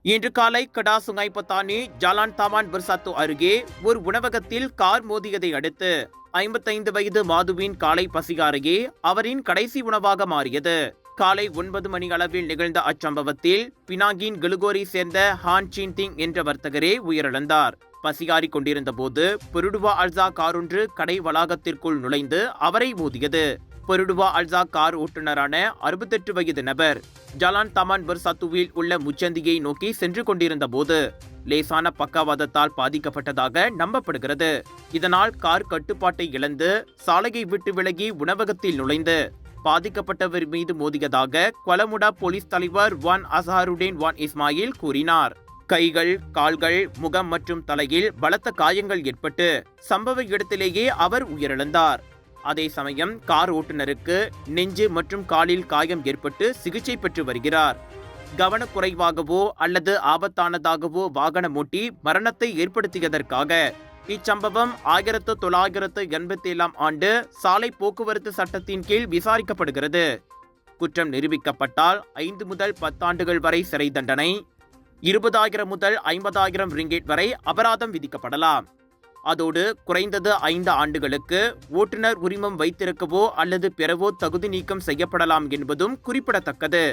இன்று காலை கடாசுங்கை பத்தானி Jalan Taman Bersatu அருகே ஒரு உணவகத்தில் கார் மோதியதை அடுத்து 55 வயது மாதுவின் காலை பசிக அருகே அவரின் கடைசி உணவாக மாறியது. காலை 9 மணி அளவில் நிகழ்ந்த அச்சம்பவத்தில் பினாங்கின் கலுகோரி சேர்ந்த ஹான் சீன் திங் என்ற வர்த்தகரே உயிரிழந்தார். பசிகாரி கொண்டிருந்த போது பெருடுவா அல்சா காரொன்று கடை வளாகத்திற்குள் நுழைந்து அவரை மோதியது. பெருடுவா அல்சா கார் ஓட்டுநரான 68 வயது நபர் ஜலான் தமான் பர்சாத்துவில் உள்ள முச்சந்தியை நோக்கி சென்று கொண்டிருந்த போது லேசான பக்கவாதத்தால் பாதிக்கப்பட்டதாக நம்பப்படுகிறது. இதனால் கார் கட்டுப்பாட்டை இழந்து சாலையை விட்டு விலகி உணவகத்தில் நுழைந்து பாதிக்கப்பட்டவர் மீது மோதியதாக கொலமுடா போலீஸ் தலைவர் வான் அசாருடேன் வான் இஸ்மாயில் கூறினார். கைகள், கால்கள், முகம் மற்றும் தலையில் பலத்த காயங்கள் ஏற்பட்டு சம்பவ இடத்திலேயே அவர் உயிரிழந்தார். அதே சமயம் கார் ஓட்டுநருக்கு நெஞ்சு மற்றும் காலில் காயம் ஏற்பட்டு சிகிச்சை பெற்று வருகிறார். கவனக்குறைவாகவோ அல்லது ஆபத்தானதாகவோ வாகனம் ஓட்டி மரணத்தை ஏற்படுத்தியதற்காக இச்சம்பவம் 1987 ஆண்டு சாலை போக்குவரத்து சட்டத்தின் கீழ் விசாரிக்கப்படுகிறது. குற்றம் நிரூபிக்கப்பட்டால் 5 முதல் 10 ஆண்டுகள் வரை சிறை தண்டனை, 20,000 முதல் 50,000 ரிங்கெட் வரை அபராதம் விதிக்கப்படலாம். அதோடு குறைந்தது 5 ஆண்டுகளுக்கு ஓட்டுநர் உரிமம் வைத்திருக்கவோ அல்லது பெறவோ தகுதி நீக்கம் செய்யப்படலாம் என்பதும் குறிப்பிடத்தக்கது.